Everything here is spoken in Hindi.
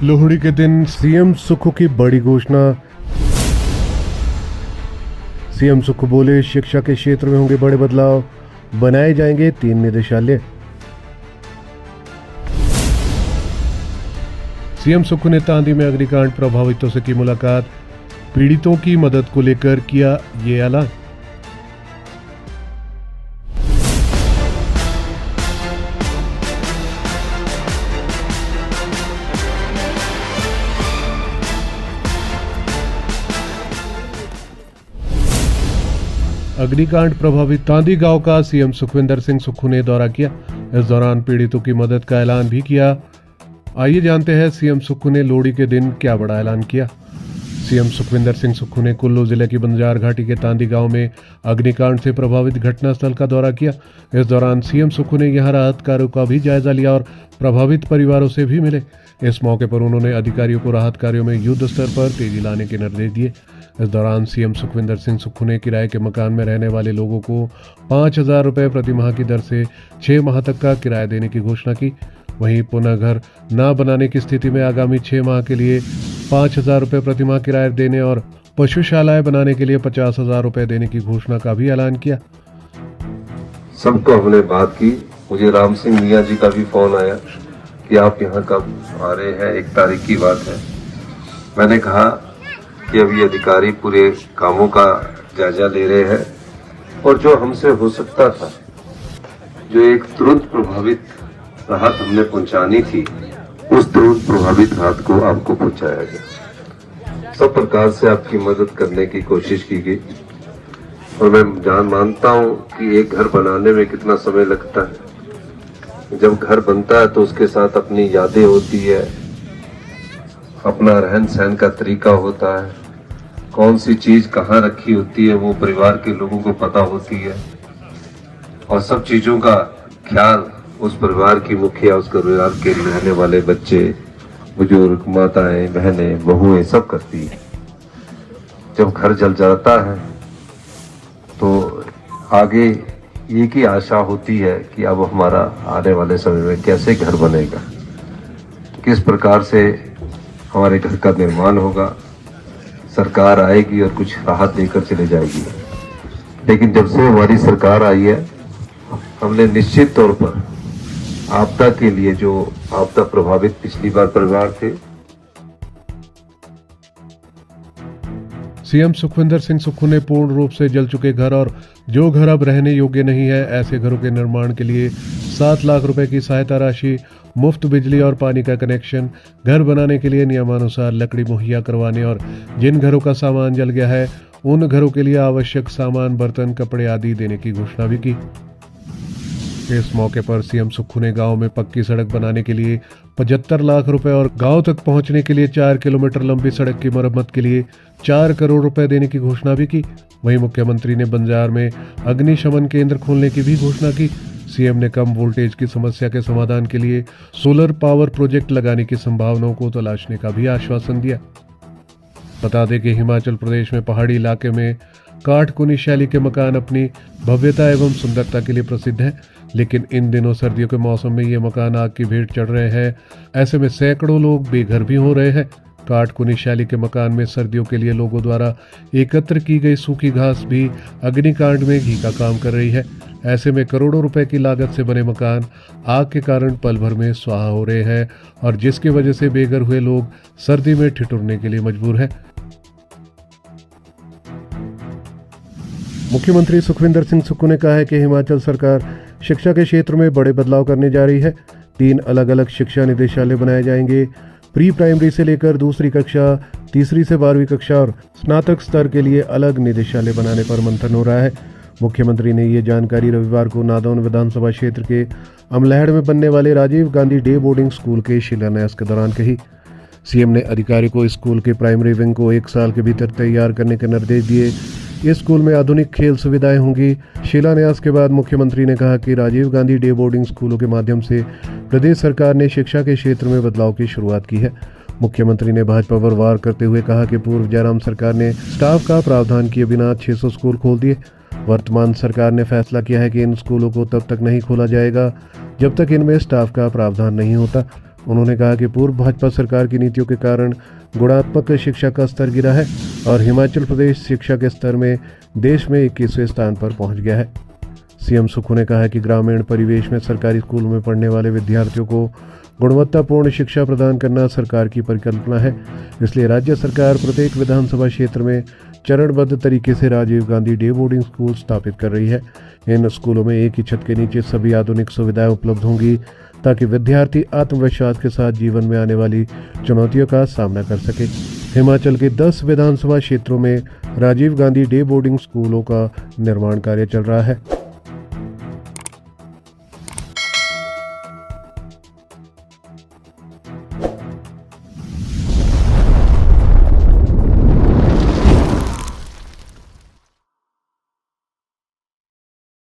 लोहड़ी के दिन सीएम सुक्खू की बड़ी घोषणा। सीएम सुक्खू बोले, शिक्षा के क्षेत्र में होंगे बड़े बदलाव, बनाए जाएंगे 3 निदेशालय। सीएम सुक्खू ने तांदी में अग्निकांड प्रभावितों से की मुलाकात, पीड़ितों की मदद को लेकर किया ये ऐलान। अग्निकांड प्रभावित तांदी गांव का सीएम सुखविंदर सिंह सुक्खू ने दौरा किया। इस दौरान पीड़ितों की मदद का ऐलान भी किया। आइए जानते हैं सीएम सुक्खू ने लोहड़ी के दिन क्या बड़ा ऐलान किया। सीएम सुखविंदर सिंह सुक्खू ने कुल्लू जिले की बंजार घाटी के तांदी गांव में अग्निकांड से प्रभावित घटनास्थल का दौरा किया। इस दौरान सीएम सुक्खू ने यहां राहत कार्यों का भी जायजा लिया और प्रभावित परिवारों से भी मिले। इस मौके पर उन्होंने अधिकारियों को राहत कार्यों में युद्ध स्तर पर तेजी लाने के निर्देश दिए। इस दौरान सीएम सुखविंदर सिंह सुक्खू ने किराए के मकान में रहने वाले लोगों को 5,000 रुपये प्रति माह की दर से 6 माह तक का किराया देने की घोषणा की। वहीं पुनः घर न बनाने की स्थिति में आगामी 6 माह के लिए 5,000 रुपये प्रति माह किराया देने और पशुशालाएं बनाने के लिए 50,000 रुपये देने की घोषणा का भी ऐलान किया। सबको हमने बात की। मुझे राम सिंह मियाँ जी का भी फोन आया कि आप यहाँ कब आ रहे हैं, 1 तारीख की बात है। मैंने कहा कि अभी अधिकारी पूरे कामों का जायजा ले रहे हैं और जो हमसे हो सकता था, जो एक तुरंत प्रभावित राहत हमने पहुंचानी थी, उस तुरंत प्रभावित राहत को आपको पहुंचाया गया। सब प्रकार से आपकी मदद करने की कोशिश की गई और मैं मानता हूं कि एक घर बनाने में कितना समय लगता है। जब घर बनता है तो उसके साथ अपनी यादें होती है, अपना रहन सहन का तरीका होता है, कौन सी चीज कहाँ रखी होती है वो परिवार के लोगों को पता होती है और सब चीजों का ख्याल उस परिवार की मुखिया, उस परिवार के रहने वाले बच्चे, बुजुर्ग, माताएं, बहनें, बहुएं सब करती है। जब घर जल जाता है तो आगे ये की आशा होती है कि अब हमारा आने वाले समय में कैसे घर बनेगा, किस प्रकार से हमारे घर का निर्माण होगा। सरकार आएगी और कुछ राहत देकर चले जाएगी, लेकिन जब से हमारी सरकार आई है, हमने निश्चित तौर पर आपदा के लिए, जो आपदा प्रभावित पिछली बार परिवार थे, सीएम सुखविंदर सिंह सुक्खू ने पूर्ण रूप से जल चुके घर और जो घर अब रहने योग्य नहीं है, ऐसे घरों के निर्माण के लिए 7 लाख रुपए की सहायता राशि, मुफ्त बिजली और पानी का कनेक्शन, घर बनाने के लिए नियमानुसार लकड़ी मुहैया करवाने और जिन घरों का सामान जल गया है उन घरों के लिए आवश्यक सामान, बर्तन, कपड़े आदि देने की घोषणा भी की। इस मौके पर सीएम सुक्खू ने गांव में पक्की सड़क बनाने के लिए 75 लाख रुपए और गांव तक पहुंचने के लिए 4 किलोमीटर लंबी सड़क की मरम्मत के लिए 4 करोड़ रुपए देने की घोषणा भी की। वहीं मुख्यमंत्री ने बंजार में अग्निशमन केंद्र खोलने की भी घोषणा की। सीएम ने कम वोल्टेज की समस्या के समाधान के लिए सोलर पावर प्रोजेक्ट लगाने की संभावनाओं को तलाशने का भी आश्वासन दिया। बता दें कि हिमाचल प्रदेश में पहाड़ी इलाके में काठकुनी शैली के मकान अपनी भव्यता एवं सुंदरता के लिए प्रसिद्ध हैं, लेकिन इन दिनों सर्दियों के मौसम में ये मकान आग की भेंट चढ़ रहे हैं। ऐसे में सैकड़ों लोग बेघर भी हो रहे हैं। काठकुनी शैली के मकान में सर्दियों के लिए लोगों द्वारा एकत्र की गई सूखी घास भी अग्निकांड में घी का काम कर रही है। ऐसे में करोड़ों रुपए की लागत से बने मकान आग के कारण पल भर में स्वाहा हो रहे हैं और जिसकी वजह से बेघर हुए लोग सर्दी में ठिठुरने के लिए मजबूर हैं। मुख्यमंत्री सुखविंदर सिंह सुक्खू ने कहा है कि हिमाचल सरकार शिक्षा के क्षेत्र में बड़े बदलाव करने जा रही है। 3 अलग अलग शिक्षा निदेशालय बनाए जाएंगे। प्री प्राइमरी से लेकर दूसरी कक्षा, तीसरी से 12वीं कक्षा और स्नातक स्तर के लिए अलग निदेशालय बनाने पर मंथन हो रहा है। मुख्यमंत्री ने ये जानकारी रविवार को नादौन विधानसभा क्षेत्र के अमलहड़ में बनने वाले Rajiv Gandhi day boarding school के शिलान्यास के दौरान कही। सीएम ने अधिकारी को स्कूल के प्राइमरी विंग को 1 साल के भीतर तैयार करने के निर्देश दिए। इस स्कूल में आधुनिक खेल सुविधाएं होंगी। शिलान्यास के बाद मुख्यमंत्री ने कहा कि राजीव गांधी डे बोर्डिंग स्कूलों के माध्यम से प्रदेश सरकार ने शिक्षा के क्षेत्र में बदलाव की शुरुआत की है। मुख्यमंत्री ने भाजपा पर वार करते हुए कहा कि पूर्व जयराम सरकार ने स्टाफ का प्रावधान किए बिना 600 स्कूल खोल दिए। वर्तमान सरकार ने फैसला किया है कि इन स्कूलों को तब तक नहीं खोला जाएगा जब तक इनमें स्टाफ का प्रावधान नहीं होता। उन्होंने कहा कि पूर्व भाजपा सरकार की नीतियों के कारण गुणात्मक शिक्षा का स्तर गिरा है और हिमाचल प्रदेश शिक्षा के स्तर में देश में 21वें स्थान पर पहुंच गया है। सीएम सुक्खू ने कहा कि ग्रामीण परिवेश में सरकारी स्कूल में पढ़ने वाले विद्यार्थियों को गुणवत्तापूर्ण शिक्षा प्रदान करना सरकार की परिकल्पना है। इसलिए राज्य सरकार प्रत्येक विधानसभा क्षेत्र में चरणबद्ध तरीके से Rajiv Gandhi day boarding school स्थापित कर रही है। इन स्कूलों में एक ही छत के नीचे सभी आधुनिक सुविधाएं उपलब्ध होंगी ताकि विद्यार्थी आत्मविश्वास के साथ जीवन में आने वाली चुनौतियों का सामना कर सके। हिमाचल के 10 विधानसभा क्षेत्रों में राजीव गांधी डे बोर्डिंग स्कूलों का निर्माण कार्य चल रहा है।